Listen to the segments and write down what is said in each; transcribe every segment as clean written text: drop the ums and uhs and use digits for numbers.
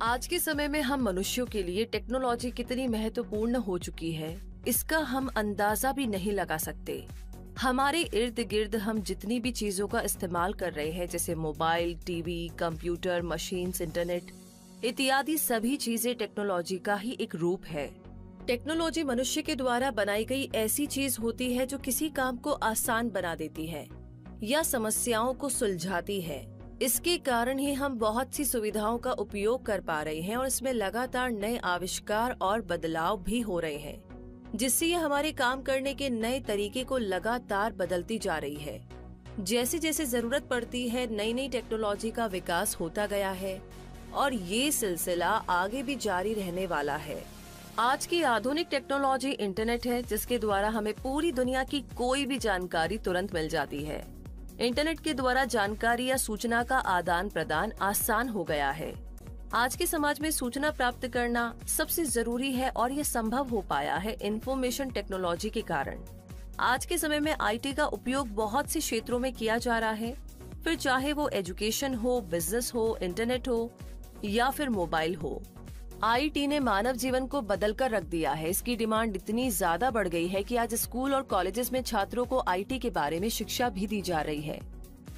आज के समय में हम मनुष्यों के लिए टेक्नोलॉजी कितनी महत्वपूर्ण हो चुकी है, इसका हम अंदाजा भी नहीं लगा सकते। हमारे इर्द गिर्द हम जितनी भी चीजों का इस्तेमाल कर रहे हैं, जैसे mobile, TV, computer, machines, internet इत्यादि सभी चीजें टेक्नोलॉजी का ही एक रूप है। टेक्नोलॉजी मनुष्य के द्वारा बनाई गई ऐसी चीज होती है जो किसी काम को आसान बना देती है या समस्याओं को सुलझाती है। इसके कारण ही हम बहुत सी सुविधाओं का उपयोग कर पा रहे हैं और इसमें लगातार नए आविष्कार और बदलाव भी हो रहे हैं, जिससे ये हमारे काम करने के नए तरीके को लगातार बदलती जा रही है। जैसे जैसे जरूरत पड़ती है, नई नई टेक्नोलॉजी का विकास होता गया है और ये सिलसिला आगे भी जारी रहने वाला है। आज की आधुनिक टेक्नोलॉजी इंटरनेट है, जिसके द्वारा हमें पूरी दुनिया की कोई भी जानकारी तुरंत मिल जाती है। इंटरनेट के द्वारा जानकारी या सूचना का आदान प्रदान आसान हो गया है। आज के समाज में सूचना प्राप्त करना सबसे जरूरी है और ये संभव हो पाया है इंफॉर्मेशन टेक्नोलॉजी के कारण। आज के समय में आईटी का उपयोग बहुत से क्षेत्रों में किया जा रहा है, फिर चाहे वो एजुकेशन हो, बिजनेस हो, इंटरनेट हो या फिर मोबाइल हो। आईटी ने मानव जीवन को बदल कर रख दिया है। इसकी डिमांड इतनी ज्यादा बढ़ गई है कि आज स्कूल और कॉलेजेस में छात्रों को आईटी के बारे में शिक्षा भी दी जा रही है।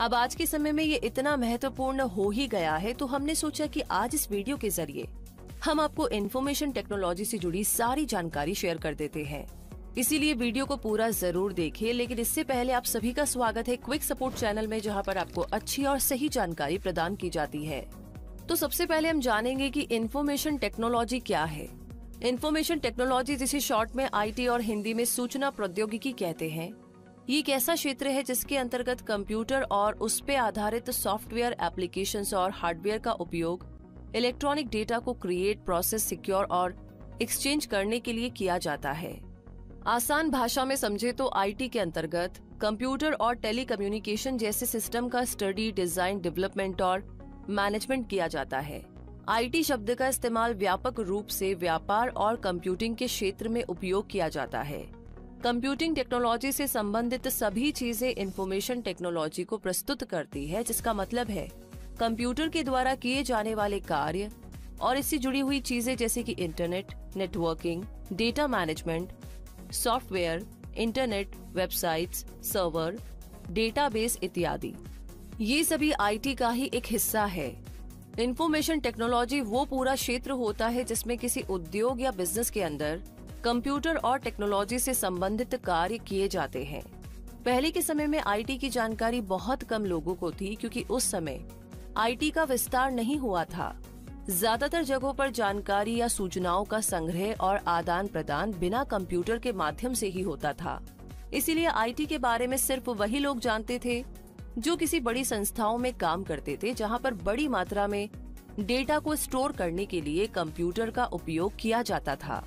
अब आज के समय में ये इतना महत्वपूर्ण हो ही गया है, तो हमने सोचा कि आज इस वीडियो के जरिए हम आपको इन्फॉर्मेशन टेक्नोलॉजी से जुड़ी सारी जानकारी शेयर कर देते हैं। इसीलिए वीडियो को पूरा जरूर देखिए। लेकिन इससे पहले आप सभी का स्वागत है क्विक सपोर्ट चैनल में, जहाँ पर आपको अच्छी और सही जानकारी प्रदान की जाती है। तो सबसे पहले हम जानेंगे कि इंफॉर्मेशन टेक्नोलॉजी क्या है। इंफॉर्मेशन टेक्नोलॉजी, जिसे शॉर्ट में आईटी और हिंदी में सूचना प्रौद्योगिकी कहते हैं, ये एक ऐसा क्षेत्र है जिसके अंतर्गत कंप्यूटर और उस पे आधारित सॉफ्टवेयर, एप्लीकेशंस और हार्डवेयर का उपयोग इलेक्ट्रॉनिक डेटा को क्रिएट, प्रोसेस, सिक्योर और एक्सचेंज करने के लिए किया जाता है। आसान भाषा में समझे तो आईटी के अंतर्गत कंप्यूटर और टेलीकम्युनिकेशन जैसे सिस्टम का स्टडी, डिजाइन, डेवलपमेंट और मैनेजमेंट किया जाता है। आईटी शब्द का इस्तेमाल व्यापक रूप से व्यापार और कंप्यूटिंग के क्षेत्र में उपयोग किया जाता है। कंप्यूटिंग टेक्नोलॉजी से संबंधित सभी चीजें इंफॉर्मेशन टेक्नोलॉजी को प्रस्तुत करती है, जिसका मतलब है कंप्यूटर के द्वारा किए जाने वाले कार्य और इससे जुड़ी हुई चीजें जैसे कि internet, networking, data management, software, internet, websites, server, database इत्यादि। ये सभी आईटी का ही एक हिस्सा है। इंफॉर्मेशन टेक्नोलॉजी वो पूरा क्षेत्र होता है जिसमें किसी उद्योग या बिजनेस के अंदर कंप्यूटर और टेक्नोलॉजी से संबंधित कार्य किए जाते हैं। पहले के समय में आईटी की जानकारी बहुत कम लोगों को थी, क्योंकि उस समय आईटी का विस्तार नहीं हुआ था। ज्यादातर जगहों पर जानकारी या सूचनाओं का संग्रह और आदान प्रदान बिना कंप्यूटर के माध्यम से ही होता था। इसीलिए आईटी के बारे में सिर्फ वही लोग जानते थे जो किसी बड़ी संस्थाओं में काम करते थे, जहां पर बड़ी मात्रा में डेटा को स्टोर करने के लिए कंप्यूटर का उपयोग किया जाता था।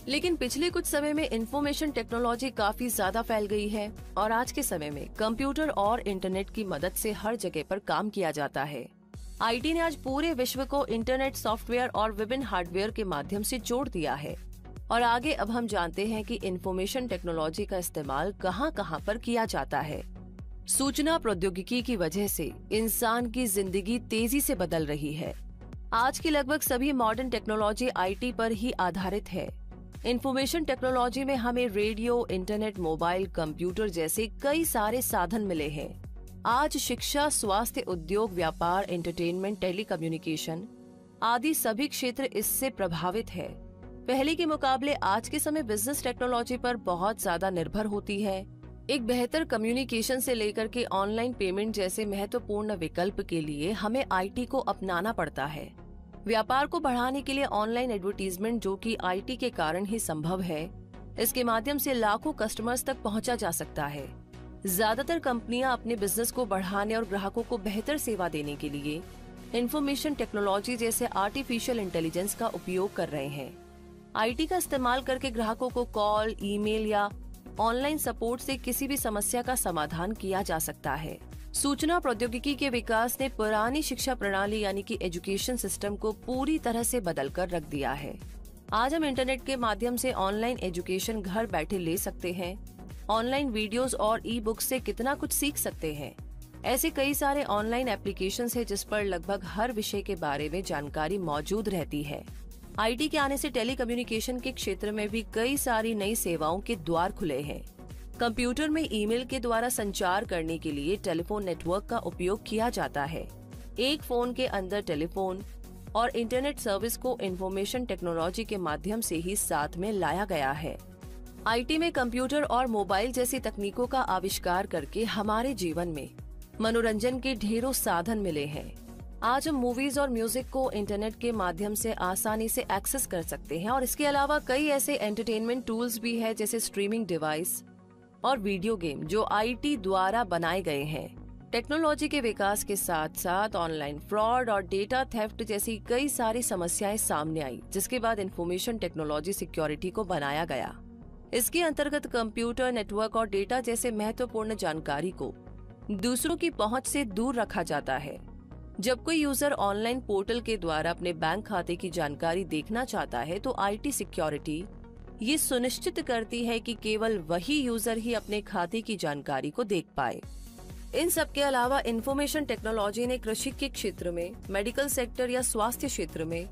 लेकिन पिछले कुछ समय में इंफॉर्मेशन टेक्नोलॉजी काफी ज्यादा फैल गई है और आज के समय में कंप्यूटर और इंटरनेट की मदद से हर जगह पर काम किया जाता है। आईटी ने आज पूरे विश्व को इंटरनेट, सॉफ्टवेयर और विभिन्न हार्डवेयर के माध्यम से जोड़ दिया है। और आगे अब हम जानते हैं कि इंफॉर्मेशन टेक्नोलॉजी का इस्तेमाल कहां कहां पर किया जाता है। सूचना प्रौद्योगिकी की वजह से इंसान की जिंदगी तेजी से बदल रही है। आज की लगभग सभी मॉडर्न टेक्नोलॉजी आईटी पर ही आधारित है। इंफॉर्मेशन टेक्नोलॉजी में हमें रेडियो, इंटरनेट, मोबाइल, कंप्यूटर जैसे कई सारे साधन मिले हैं। आज शिक्षा, स्वास्थ्य, उद्योग, व्यापार, एंटरटेनमेंट, टेलीकम्युनिकेशन आदि सभी क्षेत्र इससे प्रभावित है। पहले के मुकाबले आज के समय बिजनेस टेक्नोलॉजी पर बहुत ज्यादा निर्भर होती है। एक बेहतर कम्युनिकेशन से लेकर के ऑनलाइन पेमेंट जैसे महत्वपूर्ण विकल्प के लिए हमें आईटी को अपनाना पड़ता है। व्यापार को बढ़ाने के लिए ऑनलाइन एडवर्टीजमेंट, जो कि आईटी के कारण ही संभव है, इसके माध्यम से लाखों कस्टमर्स तक पहुंचा जा सकता है। ज्यादातर कंपनियां अपने बिजनेस को बढ़ाने और ग्राहकों को बेहतर सेवा देने के लिए इंफॉर्मेशन टेक्नोलॉजी जैसे आर्टिफिशियल इंटेलिजेंस का उपयोग कर रहे हैं। आईटी का इस्तेमाल करके ग्राहकों को कॉल, ईमेल या ऑनलाइन सपोर्ट से किसी भी समस्या का समाधान किया जा सकता है। सूचना प्रौद्योगिकी के विकास ने पुरानी शिक्षा प्रणाली यानी कि एजुकेशन सिस्टम को पूरी तरह से बदल कर रख दिया है। आज हम इंटरनेट के माध्यम से ऑनलाइन एजुकेशन घर बैठे ले सकते हैं। ऑनलाइन वीडियोस और ई बुक्स से कितना कुछ सीख सकते हैं। ऐसे कई सारे ऑनलाइन एप्लीकेशंस हैं जिस पर लगभग हर विषय के बारे में जानकारी मौजूद रहती है। आईटी के आने से टेलीकम्युनिकेशन के क्षेत्र में भी कई सारी नई सेवाओं के द्वार खुले हैं। कंप्यूटर में ईमेल के द्वारा संचार करने के लिए टेलीफोन नेटवर्क का उपयोग किया जाता है। एक फोन के अंदर टेलीफोन और इंटरनेट सर्विस को इंफॉर्मेशन टेक्नोलॉजी के माध्यम से ही साथ में लाया गया है। आईटी में कंप्यूटर और मोबाइल जैसी तकनीकों का आविष्कार करके हमारे जीवन में मनोरंजन के ढेरों साधन मिले हैं। आज हम मूवीज और म्यूजिक को इंटरनेट के माध्यम से आसानी से एक्सेस कर सकते हैं और इसके अलावा कई ऐसे एंटरटेनमेंट टूल्स भी हैं जैसे स्ट्रीमिंग डिवाइस और वीडियो गेम जो आईटी द्वारा बनाए गए हैं। टेक्नोलॉजी के विकास के साथ साथ ऑनलाइन फ्रॉड और डेटा थेफ्ट जैसी कई सारी समस्याएं सामने आई, जिसके बाद इंफॉर्मेशन टेक्नोलॉजी सिक्योरिटी को बनाया गया। इसके अंतर्गत कंप्यूटर नेटवर्क और डेटा जैसे महत्वपूर्ण जानकारी को दूसरों की पहुंच से दूर रखा जाता है। जब कोई यूजर ऑनलाइन पोर्टल के द्वारा अपने बैंक खाते की जानकारी देखना चाहता है तो आईटी सिक्योरिटी ये सुनिश्चित करती है कि केवल वही यूजर ही अपने खाते की जानकारी को देख पाए। इन सब के अलावा इंफॉर्मेशन टेक्नोलॉजी ने कृषि के क्षेत्र में, मेडिकल सेक्टर या स्वास्थ्य क्षेत्र में,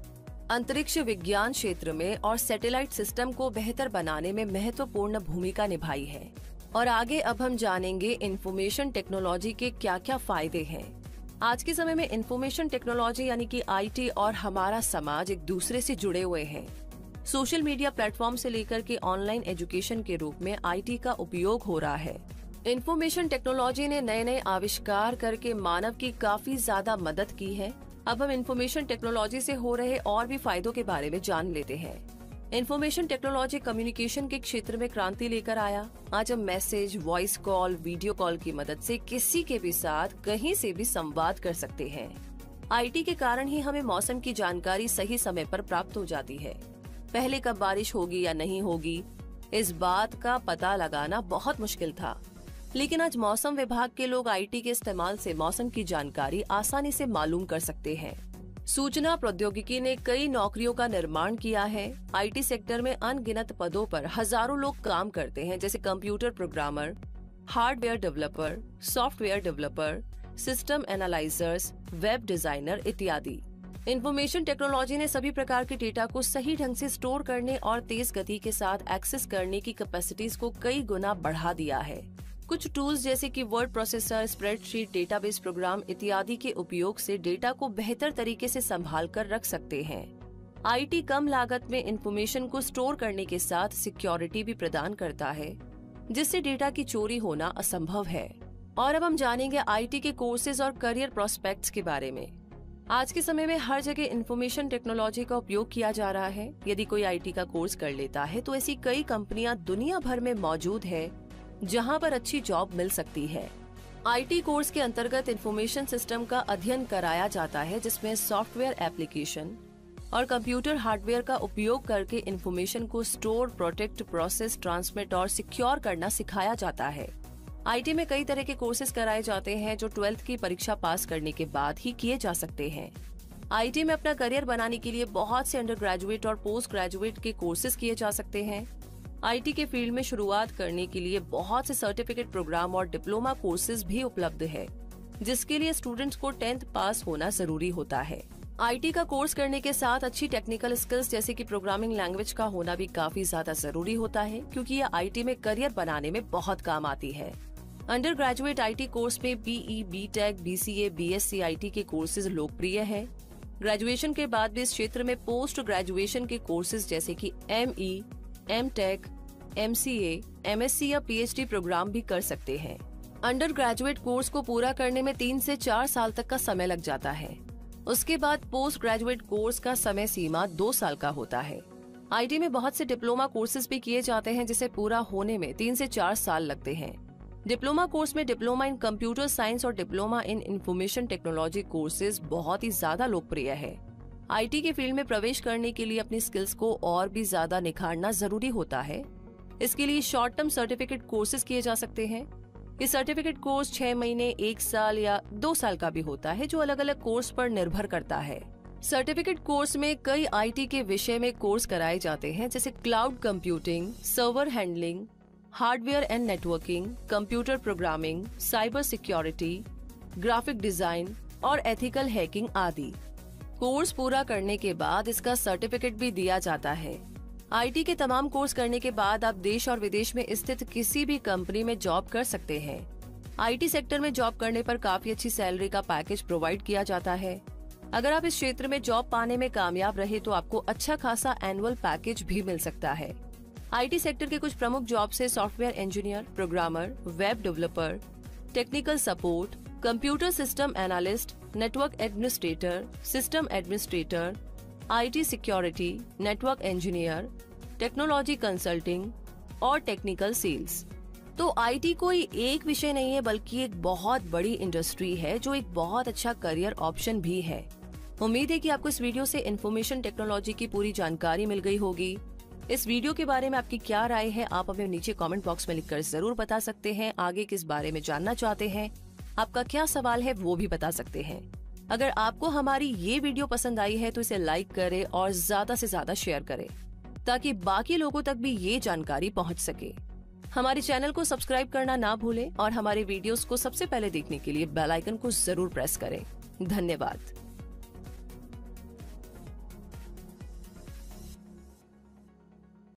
अंतरिक्ष विज्ञान क्षेत्र में और सैटेलाइट सिस्टम को बेहतर बनाने में महत्वपूर्ण भूमिका निभाई है। और आगे अब हम जानेंगे इंफॉर्मेशन टेक्नोलॉजी के क्या क्या फायदे हैं। आज के समय में इंफॉर्मेशन टेक्नोलॉजी यानी कि आईटी और हमारा समाज एक दूसरे से जुड़े हुए हैं। सोशल मीडिया प्लेटफॉर्म से लेकर के ऑनलाइन एजुकेशन के रूप में आईटी का उपयोग हो रहा है। इंफॉर्मेशन टेक्नोलॉजी ने नए नए आविष्कार करके मानव की काफी ज्यादा मदद की है। अब हम इंफॉर्मेशन टेक्नोलॉजी से हो रहे और भी फायदों के बारे में जान लेते हैं। इंफॉर्मेशन टेक्नोलॉजी कम्युनिकेशन के क्षेत्र में क्रांति लेकर आया। आज हम message, voice call, video call की मदद से किसी के भी साथ कहीं से भी संवाद कर सकते हैं। आईटी के कारण ही हमें मौसम की जानकारी सही समय पर प्राप्त हो जाती है। पहले कब बारिश होगी या नहीं होगी, इस बात का पता लगाना बहुत मुश्किल था, लेकिन आज मौसम विभाग के लोग आईटी के इस्तेमाल से मौसम की जानकारी आसानी से मालूम कर सकते हैं। सूचना प्रौद्योगिकी ने कई नौकरियों का निर्माण किया है। आईटी सेक्टर में अनगिनत पदों पर हजारों लोग काम करते हैं, जैसे computer programmer, hardware developer, software developer, system analysers, web designer इत्यादि। इंफॉर्मेशन टेक्नोलॉजी ने सभी प्रकार के डेटा को सही ढंग से स्टोर करने और तेज गति के साथ एक्सेस करने की कैपेसिटीज को कई गुना बढ़ा दिया है। कुछ टूल्स जैसे कि word processor, spreadsheet, database program इत्यादि के उपयोग से डेटा को बेहतर तरीके से संभाल कर रख सकते हैं। आईटी कम लागत में इंफॉर्मेशन को स्टोर करने के साथ सिक्योरिटी भी प्रदान करता है, जिससे डेटा की चोरी होना असंभव है। और अब हम जानेंगे आईटी के कोर्सेज और करियर प्रोस्पेक्ट्स के बारे में। आज के समय में हर जगह इंफॉर्मेशन टेक्नोलॉजी का उपयोग किया जा रहा है। यदि कोई आईटी का कोर्स कर लेता है तो ऐसी कई कंपनियां दुनिया भर में मौजूद है जहां पर अच्छी जॉब मिल सकती है। आईटी कोर्स के अंतर्गत इंफॉर्मेशन सिस्टम का अध्ययन कराया जाता है, जिसमें सॉफ्टवेयर एप्लीकेशन और कंप्यूटर हार्डवेयर का उपयोग करके इंफॉर्मेशन को स्टोर, प्रोटेक्ट, प्रोसेस, ट्रांसमिट और सिक्योर करना सिखाया जाता है। आईटी में कई तरह के कोर्सेज कराए जाते हैं जो 12th की परीक्षा पास करने के बाद ही किए जा सकते हैं। आईटी में अपना करियर बनाने के लिए बहुत से अंडर ग्रेजुएट और पोस्ट ग्रेजुएट के कोर्सेज किए जा सकते हैं। आईटी के फील्ड में शुरुआत करने के लिए बहुत से सर्टिफिकेट प्रोग्राम और डिप्लोमा कोर्सेज भी उपलब्ध है, जिसके लिए स्टूडेंट्स को 10th पास होना जरूरी होता है। आईटी का कोर्स करने के साथ अच्छी टेक्निकल स्किल्स जैसे कि प्रोग्रामिंग लैंग्वेज का होना भी काफी ज्यादा जरूरी होता है, क्योंकि यह आईटी में करियर बनाने में बहुत काम आती है। अंडर ग्रेजुएट आईटी कोर्स में BE, BTech, BCA, BSc IT के कोर्सेज लोकप्रिय है। ग्रेजुएशन के बाद भी इस क्षेत्र में पोस्ट ग्रेजुएशन के कोर्सेज जैसे कि एमई, एमटेक, एमसीए, एमएससी या पीएचडी प्रोग्राम भी कर सकते हैं। अंडर ग्रेजुएट कोर्स को पूरा करने में 3 से 4 साल तक का समय लग जाता है। उसके बाद पोस्ट ग्रेजुएट कोर्स का समय सीमा 2 साल का होता है। आईटी में बहुत से डिप्लोमा कोर्सेज भी किए जाते हैं, जिसे पूरा होने में 3 से 4 साल लगते हैं। डिप्लोमा कोर्स में डिप्लोमा इन कंप्यूटर साइंस और diploma in information technology courses बहुत ही ज्यादा लोकप्रिय है। आईटी के फील्ड में प्रवेश करने के लिए अपनी स्किल्स को और भी ज्यादा निखारना जरूरी होता है। इसके लिए शॉर्ट टर्म सर्टिफिकेट कोर्सेज किए जा सकते हैं। ये सर्टिफिकेट कोर्स 6 महीने, 1 साल या 2 साल का भी होता है, जो अलग अलग कोर्स पर निर्भर करता है। सर्टिफिकेट कोर्स में कई आईटी के विषय में कोर्स कराए जाते हैं, जैसे cloud computing, server handling, hardware and networking, computer programming, cyber security, graphic design और एथिकल हैकिंग आदि। कोर्स पूरा करने के बाद इसका सर्टिफिकेट भी दिया जाता है। आईटी के तमाम कोर्स करने के बाद आप देश और विदेश में स्थित किसी भी कंपनी में जॉब कर सकते हैं। आईटी सेक्टर में जॉब करने पर काफी अच्छी सैलरी का पैकेज प्रोवाइड किया जाता है। अगर आप इस क्षेत्र में जॉब पाने में कामयाब रहे तो आपको अच्छा खासा एनुअल पैकेज भी मिल सकता है। आईटी सेक्टर के कुछ प्रमुख जॉब्स है software engineer, programmer, web developer, technical support, computer system analyst, network administrator, system administrator, IT security, network engineer, technology consulting और टेक्निकल सेल्स। तो आईटी कोई एक विषय नहीं है बल्कि एक बहुत बड़ी इंडस्ट्री है जो एक बहुत अच्छा करियर ऑप्शन भी है। उम्मीद है कि आपको इस वीडियो से इंफॉर्मेशन टेक्नोलॉजी की पूरी जानकारी मिल गई होगी। इस वीडियो के बारे में आपकी क्या राय है आप हमें नीचे कमेंट बॉक्स में लिखकर जरूर बता सकते हैं। आगे किस बारे में जानना चाहते हैं, आपका क्या सवाल है वो भी बता सकते हैं। अगर आपको हमारी ये वीडियो पसंद आई है तो इसे लाइक करें और ज्यादा से ज्यादा शेयर करें ताकि बाकी लोगों तक भी ये जानकारी पहुंच सके। हमारे चैनल को सब्सक्राइब करना ना भूलें और हमारे वीडियोस को सबसे पहले देखने के लिए बेल आइकन को जरूर प्रेस करें। धन्यवाद।